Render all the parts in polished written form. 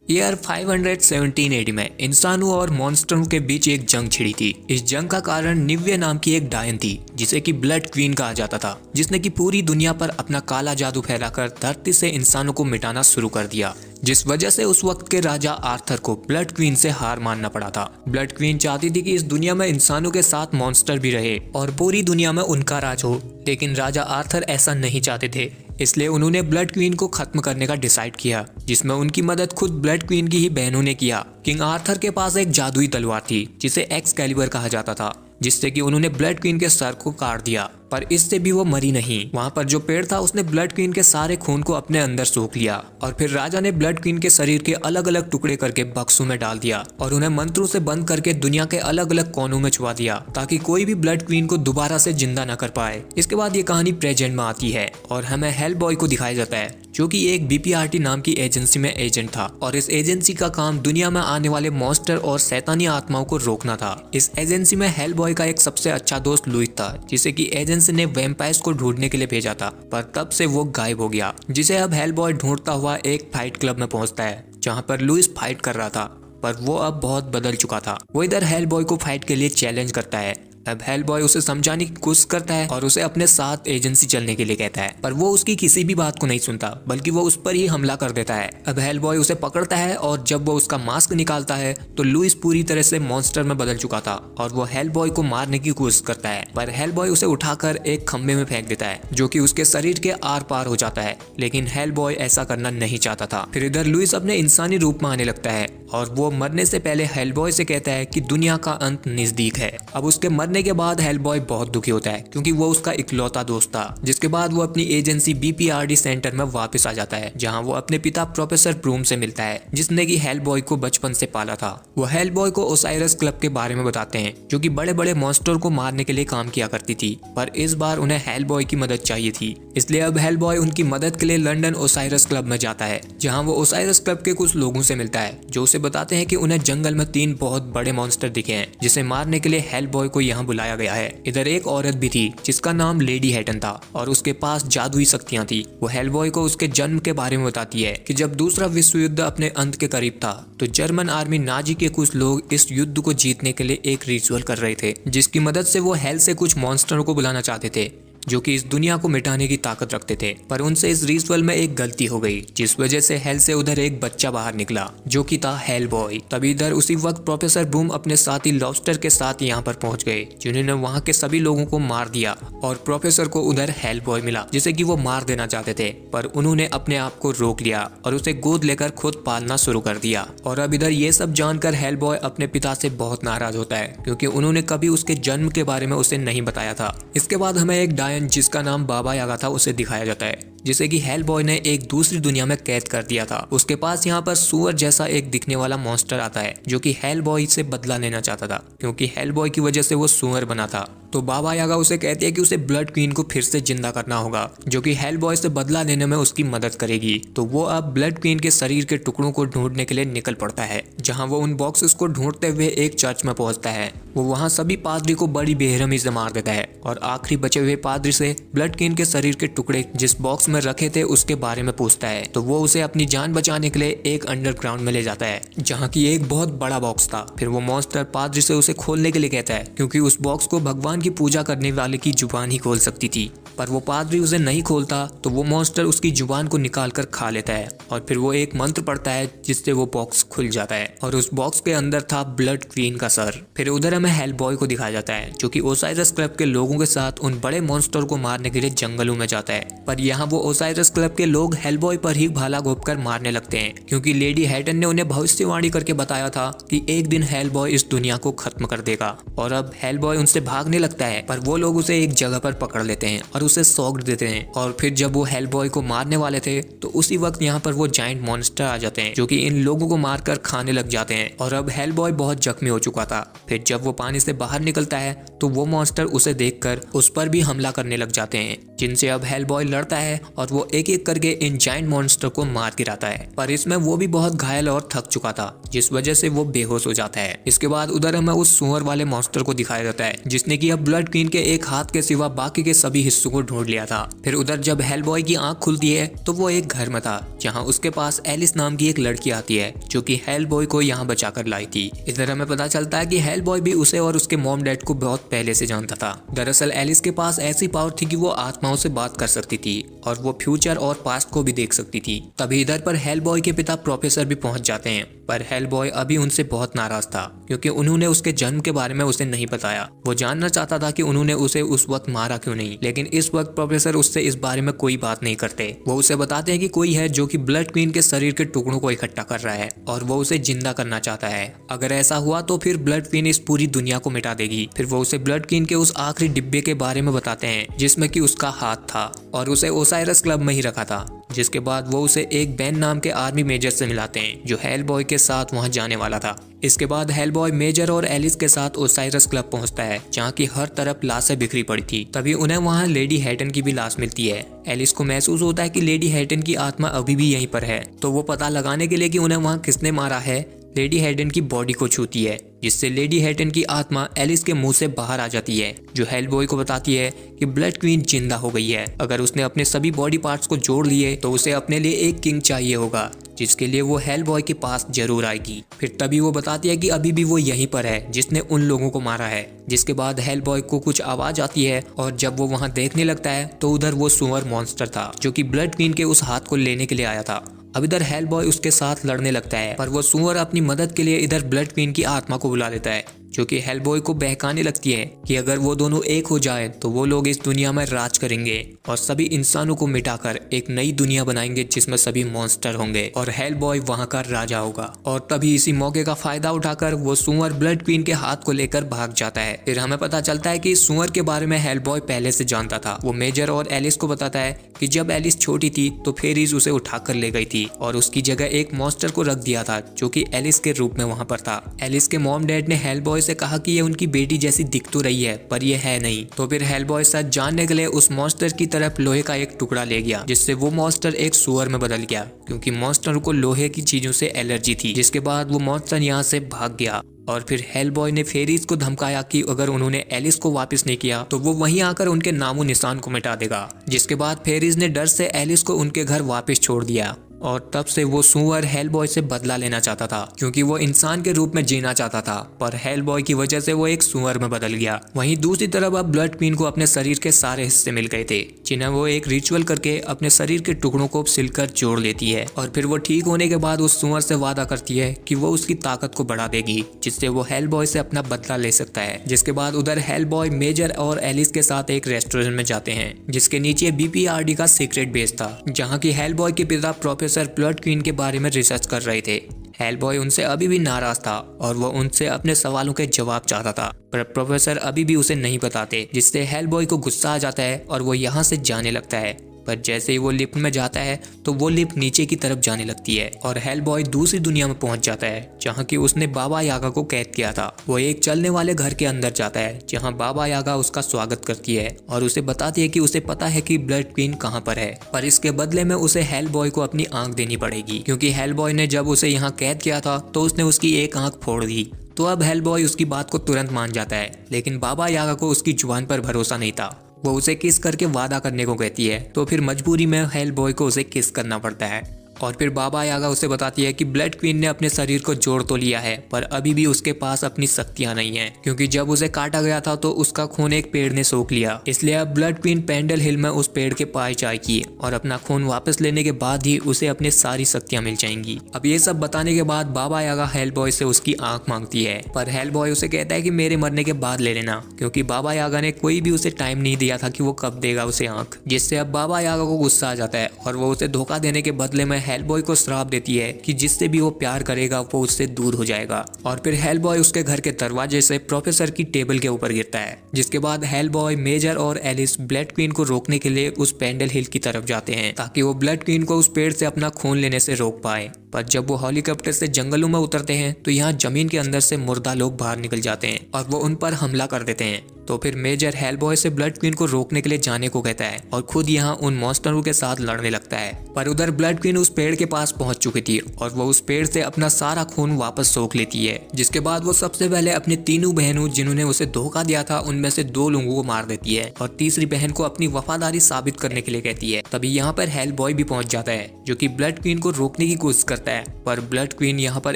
Year 517 AD में इंसानों और मॉन्स्टरों के बीच एक जंग छिड़ी थी। इस जंग का कारण निव्य नाम की एक डायन थी जिसे कि ब्लड क्वीन कहा जाता था, जिसने कि पूरी दुनिया पर अपना काला जादू फैलाकर धरती से इंसानों को मिटाना शुरू कर दिया, जिस वजह से उस वक्त के राजा आर्थर को ब्लड क्वीन से हार मानना पड़ा था। ब्लड क्वीन चाहती थी कि इस दुनिया में इंसानों के साथ मॉन्स्टर भी रहे और पूरी दुनिया में उनका राज हो, लेकिन राजा आर्थर ऐसा नहीं चाहते थे। इसलिए उन्होंने ब्लड क्वीन को खत्म करने का डिसाइड किया, जिसमें उनकी मदद खुद ब्लड क्वीन की ही बहनों ने किया। किंग आर्थर के पास एक जादुई तलवार थी जिसे एक्सकैलिबर कहा जाता था, जिससे कि उन्होंने ब्लड क्वीन के सर को काट दिया, पर इससे भी वो मरी नहीं। वहाँ पर जो पेड़ था उसने ब्लड क्वीन के सारे खून को अपने अंदर सोख लिया और फिर राजा ने ब्लड क्वीन के शरीर के अलग अलग टुकड़े करके बक्सों में डाल दिया और उन्हें मंत्रों से बंद करके दुनिया के अलग अलग कोनों में छुपा दिया, ताकि कोई भी ब्लड क्वीन को दोबारा से जिंदा न कर पाए। इसके बाद ये कहानी प्रेजेंट में आती है और हमें हेल बॉय को दिखाया जाता है, जो कि एक बीपीआरटी नाम की एजेंसी में एजेंट था और इस एजेंसी का काम दुनिया में आने वाले मॉन्स्टर और शैतानी आत्माओं को रोकना था। इस एजेंसी में हेल बॉय का एक सबसे अच्छा दोस्त लुइस था, जिसे कि एजेंसी ने वैम्पायर्स को ढूंढने के लिए भेजा था, पर तब से वो गायब हो गया, जिसे अब हेल बॉय ढूंढता हुआ एक फाइट क्लब में पहुंचता है, जहां पर लुइस फाइट कर रहा था, पर वो अब बहुत बदल चुका था। वो इधर हेल बॉय को फाइट के लिए चैलेंज करता है। अब हेल बॉय उसे समझाने की कोशिश करता है और उसे अपने साथ एजेंसी चलने के लिए कहता है, पर वो उसकी किसी भी बात को नहीं सुनता, बल्कि वो उस पर ही हमला कर देता है। अब हेल बॉय उसे पकड़ता है और जब वो उसका मास्क निकालता है तो लुइस पूरी तरह से मॉन्स्टर में बदल चुका था और वो हेल बॉय को मारने की कोशिश करता है, पर हेल बॉय उसे उठाकर एक खंबे में फेंक देता है, जो कि उसके शरीर के आर पार हो जाता है। लेकिन हेल बॉय ऐसा करना नहीं चाहता था। फिर इधर लुइस अपने इंसानी रूप में आने लगता है और वो मरने से पहले हेल बॉय से कहता है कि दुनिया का अंत नजदीक है। अब उसके मरने के बाद हेल बॉय बहुत दुखी होता है, क्योंकि वो उसका इकलौता दोस्त था। जिसके बाद वो अपनी एजेंसी बीपीआरडी सेंटर में वापस आ जाता है, जहां वो अपने पिता प्रोफेसर ब्रूम से मिलता है, जिसने कि हेल बॉय को बचपन से पाला था। वो हेल बॉय को ओसाइरस क्लब के बारे में बताते हैं, जो कि बड़े बड़े मॉन्स्टर को मारने के लिए काम किया करती थी, पर इस बार उन्हें हेल बॉय की मदद चाहिए थी। इसलिए अब हेल बॉय उनकी मदद के लिए लंदन ओसाइरस क्लब में जाता है, जहाँ वो ओसाइरस क्लब के कुछ लोगों से मिलता है, जो उसे बताते हैं कि उन्हें जंगल में 3 बहुत बड़े मॉन्स्टर दिखे हैं, जिसे मारने के लिए हेल बॉय को यहाँ बुलाया गया है। इधर एक औरत भी थी जिसका नाम लेडी हैटन था और उसके पास जादुई शक्तियां थी। वो हेल बॉय को उसके जन्म के बारे में बताती है कि जब दूसरा विश्व युद्ध अपने अंत के करीब था, तो जर्मन आर्मी नाजी के कुछ लोग इस युद्ध को जीतने के लिए एक रिचुअल कर रहे थे, जिसकी मदद से वो हेल से कुछ मॉन्स्टरों को बुलाना चाहते थे, जो कि इस दुनिया को मिटाने की ताकत रखते थे। पर उनसे इस रिचुअल में एक गलती हो गई, जिस वजह से हेल से उधर एक बच्चा बाहर निकला, जो कि था हेल बॉय। तभी इधर उसी वक्त प्रोफेसर ब्रूम अपने साथी लॉबस्टर के साथ यहाँ पर पहुंच गए, जिन्होंने वहाँ के सभी लोगों को मार दिया और प्रोफेसर को उधर हेल बॉय मिला, जिसे कि वो मार देना चाहते थे, पर उन्होंने अपने आप को रोक लिया और उसे गोद लेकर खुद पालना शुरू कर दिया। और अब इधर ये सब जानकर हेल बॉय अपने पिता से बहुत नाराज होता है, क्योंकि उन्होंने कभी उसके जन्म के बारे में उसे नहीं बताया था। इसके बाद हमें एक डायन जिसका नाम बाबा यागा था उसे दिखाया जाता है, जिसे कि हेल बॉय ने एक दूसरी दुनिया में कैद कर दिया था। उसके पास यहाँ पर सुअर जैसा एक दिखने वाला मॉन्स्टर आता है, जो कि हेल बॉय से बदला लेना चाहता था, क्योंकि हेल बॉय की वजह से वो सुअर बना था। तो बाबा यागा उसे कहते हैं कि उसे ब्लड क्वीन को फिर से जिंदा करना होगा, जो कि हेल बॉय से बदला लेने में उसकी मदद करेगी। तो वो अब ब्लड क्वीन के शरीर के टुकड़ों को ढूंढने के लिए निकल पड़ता है, जहाँ वो उन बॉक्सेस को ढूंढते हुए एक चर्च में पहुंचता है। वो वहाँ सभी पादरी को बड़ी बेरहमी से मार देता है और आखिरी बचे हुए पादरी से ब्लड क्वीन के शरीर के टुकड़े जिस बॉक्स में रखे थे उसके बारे में पूछता है। तो वो उसे अपनी जान बचाने के लिए एक अंडरग्राउंड में ले जाता है, जहाँ की एक बहुत बड़ा बॉक्स था। फिर वो मॉन्स्टर पादरी से उसे खोलने के लिए कहता है, क्योंकि उस बॉक्स को भगवान की पूजा करने वाले की जुबान ही खोल सकती थी, पर वो पादरी उसे नहीं खोलता। तो वो मॉन्स्टर उसकी जुबान को निकाल कर खा लेता है और फिर वो एक मंत्र पढ़ता है, जिससे वो बॉक्स खुल जाता है और उस बॉक्स के अंदर था ब्लड क्वीन का सर। फिर उधर हमें हेल बॉय को दिखाया जाता है, जो कि ओसाइरस क्लब के लोगों के साथ उन बड़े मॉन्स्टर को मारने के लिए जंगलों में जाता है। पर यहाँ वो ओसाइरस क्लब के लोग हेल बॉय पर ही भाला घोंपकर मारने लगते हैं, क्योंकि लेडी हैटन ने उन्हें भविष्यवाणी करके बताया था कि एक दिन हेल बॉय इस दुनिया को खत्म कर देगा। और अब हेल बॉय उनसे भागने लगता है, पर वो लोग उसे एक जगह पर पकड़ लेते हैं और उसे सौंप देते हैं। और फिर जब वो हेल बॉय को मारने वाले थे, तो उसी वक्त यहाँ पर वो जायंट मॉन्स्टर आ जाते हैं, जो कि इन लोगों को मारकर खाने लग जाते हैं। और अब हेल बॉय बहुत जख्मी हो चुका था। फिर जब वो पानी से बाहर निकलता है, तो वो मॉन्स्टर उसे देखकर उस पर भी हमला करने लग जाते हैं, जिनसे अब हेल बॉय लड़ता है और वो एक एक करके इन जायंट मॉन्स्टर को मार गिराता है। पर इसमें वो भी बहुत घायल और थक चुका था, जिस वजह से वो बेहोश हो जाता है। इसके बाद उधर हमें उस सुअर वाले मॉन्स्टर को दिखाया जाता है, जिसने कि अब ब्लड क्वीन के एक हाथ के सिवा बाकी के सभी हिस्सों को को ढूंढ लिया था। फिर उधर जब हेलबॉय की आंख खुलती है तो वो एक घर में था जहाँ उसके पास एलिस नाम की एक लड़की आती है जो कि हेलबॉय को यहाँ बचा कर लाई थी। इस तरह हमें पता चलता है कि हेलबॉय भी उसे और उसके मॉम डैड को बहुत पहले से जानता था। दरअसल एलिस के पास ऐसी पावर थी कि वो आत्माओं से बात कर सकती थी और वो फ्यूचर और पास्ट को भी देख सकती थी। तभी इधर पर हेलबॉय के पिता प्रोफेसर भी पहुंच जाते हैं, पर हेलबॉय अभी उनसे बहुत नाराज था क्योंकि उन्होंने उसके जन्म के बारे में उसे नहीं बताया। वो जानना चाहता था कि उन्होंने उसे उस वक्त मारा क्यों नहीं, लेकिन इस वक्त प्रोफेसर उससे इस बारे में कोई बात नहीं करते। वो उसे बताते हैं कि कोई है जो कि ब्लड क्वीन के शरीर के टुकड़ों को इकट्ठा कर रहा है और वो उसे जिंदा करना चाहता है। अगर ऐसा हुआ तो फिर ब्लड क्वीन इस पूरी दुनिया को मिटा देगी। फिर वो उसे ब्लड क्वीन के उस आखिरी डिब्बे के बारे में बताते हैं जिसमें कि उसका हाथ था और उसे ओसाइरस क्लब में ही रखा था। जिसके बाद वो उसे एक बेन नाम के आर्मी मेजर से मिलाते हैं जो हेलबॉय के साथ वहां जाने वाला था। इसके बाद हेलबॉय मेजर और एलिस के साथ ओसाइरस क्लब पहुंचता है जहां की हर तरफ लाशें बिखरी पड़ी थी। तभी उन्हें वहां लेडी हैटन की भी लाश मिलती है। एलिस को महसूस होता है कि लेडी हैटन की आत्मा अभी भी यहीं पर है, तो वो पता लगाने के लिए कि उन्हें वहां किसने मारा है लेडी हैटन की बॉडी को छूती है, जिससे लेडी हैटन की आत्मा एलिस के मुंह से बाहर आ जाती है जो हेलबॉय को बताती है कि ब्लड क्वीन जिंदा हो गई है। अगर उसने अपने सभी बॉडी पार्ट्स को जोड़ लिए तो उसे अपने लिए एक किंग चाहिए होगा जिसके लिए वो हेलबॉय के पास जरूर आएगी। फिर तभी वो बताती है कि अभी भी वो यहीं पर है जिसने उन लोगों को मारा है। जिसके बाद हेलबॉय को कुछ आवाज आती है और जब वो वहां देखने लगता है तो उधर वो सुअर मॉन्स्टर था जो कि ब्लड क्वीन के उस हाथ को लेने के लिए आया था। अब इधर हेलबॉय उसके साथ लड़ने लगता है, पर वो सुअर अपनी मदद के लिए इधर ब्लड क्वीन की आत्मा को बुला लेता है जो कि हेलबॉय को बहकाने लगती है कि अगर वो दोनों एक हो जाए तो वो लोग इस दुनिया में राज करेंगे और सभी इंसानों को मिटाकर एक नई दुनिया बनाएंगे जिसमें सभी मॉन्स्टर होंगे और हेलबॉय वहां का राजा होगा। और तभी इसी मौके का फायदा उठाकर वो सुअर ब्लड क्वीन के हाथ को लेकर भाग जाता है। फिर हमें पता चलता है कि इस सुअर के बारे में हेलबॉय पहले से जानता था। वो मेजर और एलिस को बताता है कि जब एलिस छोटी थी तो फेरीज उसे उठाकर ले गई थी और उसकी जगह एक मॉन्स्टर को रख दिया था जो कि एलिस के रूप में वहां पर था। एलिस के मॉम डैड ने हेलबॉय से कहा कि ये उनकी बेटी जैसी दिख तो रही है पर ये है नहीं। तो फिर हेलबॉय सच जानने के लिए उस मॉन्स्टर की तरफ लोहे का एक टुकड़ा ले गया जिससे वो मॉन्स्टर एक सुअर में बदल गया क्योंकि मॉन्स्टर को लोहे की चीजों से एलर्जी थी। जिसके बाद वो मॉन्स्टर यहाँ से भाग गया और फिर हेलबॉय ने फेरीज को धमकाया कि अगर उन्होंने एलिस को वापस नहीं किया तो वो वहीं आकर उनके नामो निशान को मिटा देगा। जिसके बाद फेरीज ने डर से एलिस को उनके घर वापस छोड़ दिया और तब से वो सुअर हेलबॉय से बदला लेना चाहता था क्योंकि वो इंसान के रूप में जीना चाहता था, पर हेलबॉय की वजह से वो एक सुअर में बदल गया। वहीं दूसरी तरफ अब ब्लड क्वीन को अपने शरीर के सारे हिस्से मिल गए थे जिन्हें वो एक रिचुअल करके अपने शरीर के टुकड़ों को सिलकर जोड़ लेती है और फिर वो ठीक होने के बाद उस सुअर से वादा करती है कि वो उसकी ताकत को बढ़ा देगी जिससे वो हेलबॉय से अपना बदला ले सकता है। जिसके बाद उधर हेलबॉय मेजर और एलिस के साथ एक रेस्टोरेंट में जाते हैं जिसके नीचे बीपीआरडी का सीक्रेट बेस था जहाँ की हेलबॉय के पिता प्रोफेसर ब्लड क्वीन के बारे में रिसर्च कर रहे थे। हेलबॉय उनसे अभी भी नाराज था और वो उनसे अपने सवालों के जवाब चाहता था, पर प्रोफेसर अभी भी उसे नहीं बताते जिससे हेलबॉय को गुस्सा आ जाता है और वो यहाँ से जाने लगता है। पर जैसे ही वो लिफ्ट में जाता है तो वो लिफ्ट नीचे की तरफ जाने लगती है और हेलबॉय दूसरी दुनिया में पहुंच जाता है जहाँ की उसने बाबा यागा को कैद किया था। वो एक चलने वाले घर के अंदर जाता है जहाँ बाबा यागा उसका स्वागत करती है और उसे बताती है कि उसे पता है कि ब्लड क्वीन कहाँ पर है, पर इसके बदले में उसे हेलबॉय को अपनी आंख देनी पड़ेगी क्योंकि हेलबॉय ने जब उसे यहाँ कैद किया था तो उसने उसकी एक आंख फोड़ दी। तो अब हेलबॉय उसकी बात को तुरंत मान जाता है, लेकिन बाबा यागा को उसकी जुबान पर भरोसा नहीं था। वो उसे किस करके वादा करने को कहती है तो फिर मजबूरी में हेलबॉय को उसे किस करना पड़ता है और फिर बाबा यागा उसे बताती है कि ब्लड क्वीन ने अपने शरीर को जोड़ तो लिया है पर अभी भी उसके पास अपनी शक्तियां नहीं है क्योंकि जब उसे काटा गया था तो उसका खून एक पेड़ ने सोख लिया। इसलिए अब ब्लड क्वीन पेंडल हिल में उस पेड़ के पास जाएगी और अपना खून वापस लेने के बाद ही उसे अपनी सारी शक्तियां मिल जाएंगी। अब ये सब बताने के बाद बाबा यागा हेलबॉय से उसकी आंख मांगती है, पर हेलबॉय उसे कहता है कि मेरे मरने के बाद ले लेना क्योंकि बाबा यागा ने कोई भी उसे टाइम नहीं दिया था कि वो कब देगा उसे आंख। जिससे अब बाबा यागा को गुस्सा आ जाता है और वो उसे धोखा देने के बदले में हेलबॉय को श्राप देती है कि जिससे भी वो प्यार करेगा वो उससे दूर हो जाएगा। और फिर हेलबॉय उसके घर के दरवाजे से प्रोफेसर की टेबल के ऊपर गिरता है। जिसके बाद हेलबॉय मेजर और एलिस ब्लड क्वीन को रोकने के लिए उस पेंडल हिल की तरफ जाते हैं ताकि वो ब्लड क्वीन को उस पेड़ से अपना खून लेने से रोक पाए। पर जब वो हेलीकॉप्टर से जंगलों में उतरते हैं तो यहाँ जमीन के अंदर से मुर्दा लोग बाहर निकल जाते हैं और वो उन पर हमला कर देते हैं। तो फिर मेजर हेलबॉय से ब्लड क्वीन को रोकने के लिए जाने को कहता है और खुद यहाँ उन मॉन्स्टरों के साथ लड़ने लगता है। पर उधर ब्लड क्वीन उस पेड़ के पास पहुंच चुकी थी और वो उस पेड़ से अपना सारा खून वापस सोख लेती है। जिसके बाद वो सबसे पहले अपनी तीनों बहनों जिन्होंने उसे धोखा दिया था उनमें से 2 लोगों को मार देती है और तीसरी बहन को अपनी वफादारी साबित करने के लिए कहती है। तभी यहाँ पर हेल बॉय भी पहुंच जाता है जो कि ब्लड क्वीन को रोकने की कोशिश करता है, पर ब्लड क्वीन यहाँ पर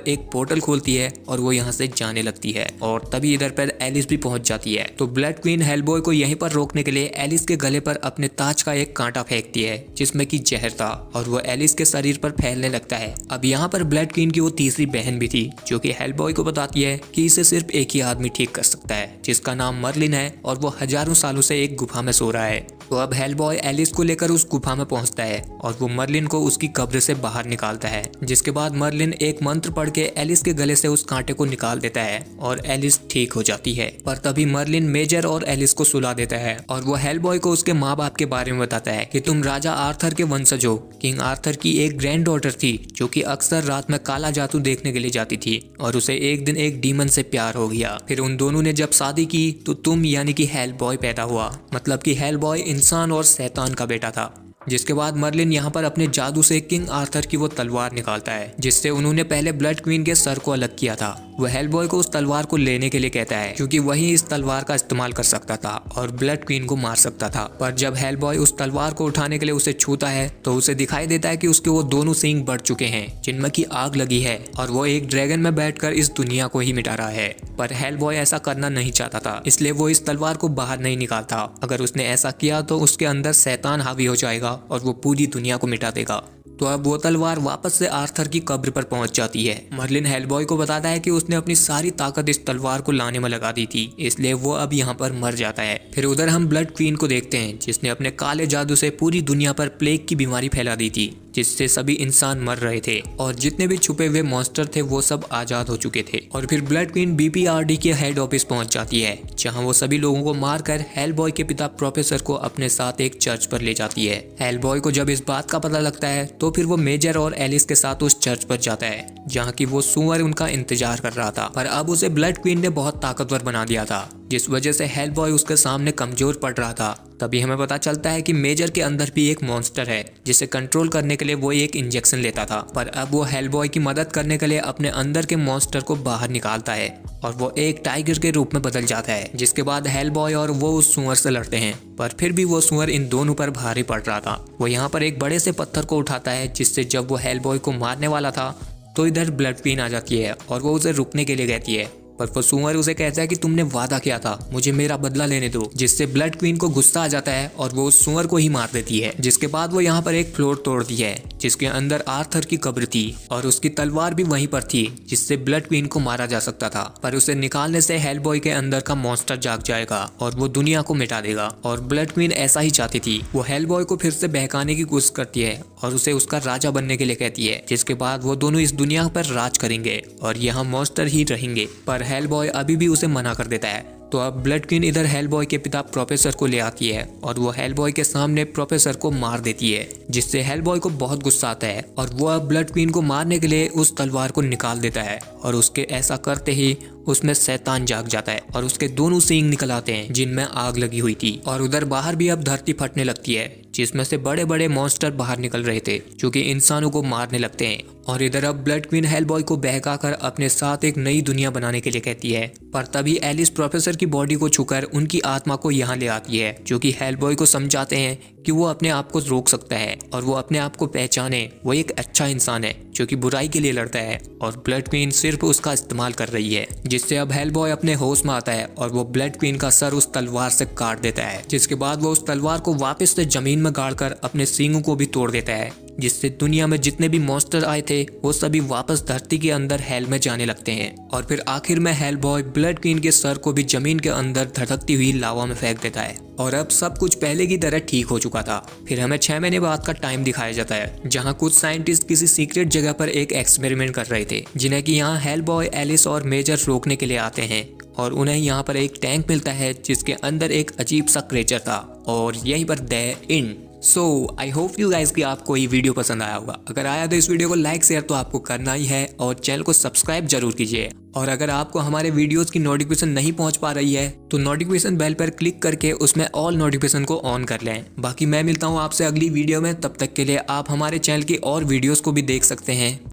एक पोर्टल खोलती है और वो यहाँ से जाने लगती है। और तभी इधर पर एलिस भी पहुंच जाती है। तो ब्लड क्वीन हेल बॉय को यहीं पर रोकने के लिए एलिस के गले पर अपने ताज का एक कांटा फेंकती है जिसमें कि जहर था और वो एलिस के शरीर पर फैलने लगता है। अब यहाँ पर ब्लड क्वीन की वो तीसरी बहन भी थी जो कि हेल बॉय को बताती है कि इसे सिर्फ एक ही आदमी ठीक कर सकता है जिसका नाम मर्लिन है और वो हजारों सालों से एक गुफा में सो रहा है। तो अब हेल बॉय एलिस को लेकर उस गुफा में पहुंचता है और वो मर्लिन को उसकी कब्र से बाहर निकालता है। जिसके बाद मर्लिन एक मंत्र पढ़ के एलिस के गले से उस कांटे को निकाल देता है और एलिस ठीक हो जाती है। पर तभी मर्लिन मेजर और एलिस को सुला देता है और वो हेल बॉय को उसके माँ बाप के बारे में बताता है कि तुम राजा आर्थर के वंशज हो। किंग आर्थर की एक ग्रैंड डॉटर थी जो कि अक्सर रात में काला जादू देखने के लिए जाती थी और उसे एक दिन एक डीमन से प्यार हो गया। फिर उन दोनों ने जब शादी की तो तुम यानी कि हेल बॉय पैदा हुआ। मतलब कि हेल बॉय इंसान और शैतान का बेटा था। जिसके बाद मर्लिन यहाँ पर अपने जादू से किंग आर्थर की वो तलवार निकालता है जिससे उन्होंने पहले ब्लड क्वीन के सर को अलग किया था। वह हेल बॉय को उस तलवार को लेने के लिए कहता है क्योंकि वही इस तलवार का इस्तेमाल कर सकता था और ब्लड क्वीन को मार सकता था। पर जब हेल बॉय उस तलवार को उठाने के लिए उसे छूता है तो उसे दिखाई देता है कि उसके वो दोनों सींग बढ़ चुके हैं जिनमें की आग लगी है और वो एक ड्रैगन में बैठकर इस दुनिया को ही मिटा रहा है। पर हेल बॉय ऐसा करना नहीं चाहता था, इसलिए वो इस तलवार को बाहर नहीं निकालता। अगर उसने ऐसा किया तो उसके अंदर शैतान हावी हो जाएगा और वो पूरी दुनिया को मिटा देगा। तो अब वो तलवार वापस से आर्थर की कब्र पर पहुंच जाती है। मर्लिन हेल बॉय को बताता है कि उसने अपनी सारी ताकत इस तलवार को लाने में लगा दी थी, इसलिए वो अब यहाँ पर मर जाता है। फिर उधर हम ब्लड क्वीन को देखते हैं जिसने अपने काले जादू से पूरी दुनिया पर प्लेग की बीमारी फैला दी थी जिससे सभी इंसान मर रहे थे और जितने भी छुपे हुए मॉन्स्टर थे वो सब आजाद हो चुके थे। और फिर ब्लड क्वीन BPRD के हेड ऑफिस पहुंच जाती है जहां वो सभी लोगों को मारकर हेल बॉय के पिता प्रोफेसर को अपने साथ एक चर्च पर ले जाती है। हेल बॉय को जब इस बात का पता लगता है तो फिर वो मेजर और एलिस के साथ उस चर्च पर जाता है जहाँ की वो सुअर उनका इंतजार कर रहा था। पर अब उसे ब्लड क्वीन ने बहुत ताकतवर बना दिया था जिस वजह से हेल बॉय उसके सामने कमजोर पड़ रहा था। तभी हमें पता चलता है कि मेजर के अंदर भी एक मॉन्स्टर है जिसे कंट्रोल करने के लिए वो एक इंजेक्शन लेता था। पर अब वो हेल बॉय की मदद करने के लिए अपने अंदर के मॉन्स्टर को बाहर निकालता है और वो एक टाइगर के रूप में बदल जाता है। जिसके बाद हेल बॉय और वो उस सुअर से लड़ते हैं पर फिर भी वो सुअर इन दोनों पर भारी पड़ रहा था। वो यहाँ पर एक बड़े से पत्थर को उठाता है जिससे जब वो हेल बॉय को मारने वाला था तो इधर ब्लड क्वीन आ जाती है और वो उसे रुकने के लिए कहती है। पर वो सुअर उसे कहता है कि तुमने वादा किया था, मुझे मेरा बदला लेने दो। जिससे ब्लड क्वीन को गुस्सा आ जाता है और वो उस सुअर को ही मार देती है। जिसके बाद वो यहाँ पर एक फ्लोर तोड़ती है जिसके अंदर आर्थर की कब्र थी और उसकी तलवार भी वहीं पर थी जिससे ब्लड क्वीन को मारा जा सकता था। पर उसे निकालने से हेल बॉय के अंदर का मॉन्स्टर जाग जाएगा और वो दुनिया को मिटा देगा। और ब्लड क्वीन ऐसा ही चाहती थी। वो हेल बॉय को फिर से बहकाने की कोशिश करती है और उसे उसका राजा बनने के लिए कहती है। जिसके बाद वो दोनों इस दुनिया पर राज करेंगे और यहाँ मॉन्स्टर ही रहेंगे। पर हेल बॉय अभी भी उसे मना कर देता है। तो अब ब्लड क्वीन इधर हेल बॉय के पिता प्रोफेसर को ले आती है और वो हेल बॉय के सामने प्रोफेसर को मार देती है जिससे हेल बॉय को बहुत गुस्सा आता है और वो अब ब्लड क्वीन को मारने के लिए उस तलवार को निकाल देता है। और उसके ऐसा करते ही उसमें शैतान जाग जाता है और उसके दोनों सींग निकल आते हैं जिनमें आग लगी हुई थी। और उधर बाहर भी अब धरती फटने लगती है जिसमें से बड़े बड़े मॉन्स्टर बाहर निकल रहे थे जो कि इंसानों को मारने लगते हैं। और इधर अब ब्लड क्वीन हेल बॉय को बहकाकर अपने साथ एक नई दुनिया बनाने के लिए कहती है। पर तभी एलिस प्रोफेसर की बॉडी को छूकर उनकी आत्मा को यहाँ ले आती है जो कि हेल बॉय को समझाते हैं कि वो अपने आप को रोक सकता है और वो अपने आप को पहचाने, वो एक अच्छा इंसान है जो कि बुराई के लिए लड़ता है और ब्लड क्वीन सिर्फ उसका इस्तेमाल कर रही है। जिससे अब हेल बॉय अपने होश में आता है और वो ब्लड क्वीन का सर उस तलवार से काट देता है। जिसके बाद वो उस तलवार को वापस से जमीन में गाड़कर अपने सींगों को भी तोड़ देता है जिससे दुनिया में जितने भी मॉन्स्टर आए थे वो सभी वापस धरती के अंदर हेल में जाने लगते हैं। और फिर आखिर में हेल बॉय ब्लड क्वीन के सर को भी जमीन के अंदर धड़कती हुई लावा में फेंक देता है और अब सब कुछ पहले की तरह ठीक हो चुका था। फिर हमें 6 महीने बाद का टाइम दिखाया जाता है जहाँ कुछ साइंटिस्ट किसी सीक्रेट जगह पर एक एक्सपेरिमेंट कर रहे थे जिन्हें कि यहाँ हेल बॉय, एलिस और मेजर रोकने के लिए आते हैं। और उन्हें यहाँ पर एक टैंक मिलता है जिसके अंदर एक अजीब सा क्रिएचर था और यहीं पर the and so I hope you guys कि आपको ये वीडियो पसंद आया होगा। अगर आया तो इस वीडियो को लाइक शेयर तो आपको करना ही है और चैनल को सब्सक्राइब जरूर कीजिए। और अगर आपको हमारे वीडियोस की नोटिफिकेशन नहीं पहुंच पा रही है तो नोटिफिकेशन बेल पर क्लिक करके उसमें ऑल नोटिफिकेशन को ऑन कर लें। बाकी मैं मिलता हूं आपसे अगली वीडियो में, तब तक के लिए आप हमारे चैनल की और वीडियोस को भी देख सकते हैं।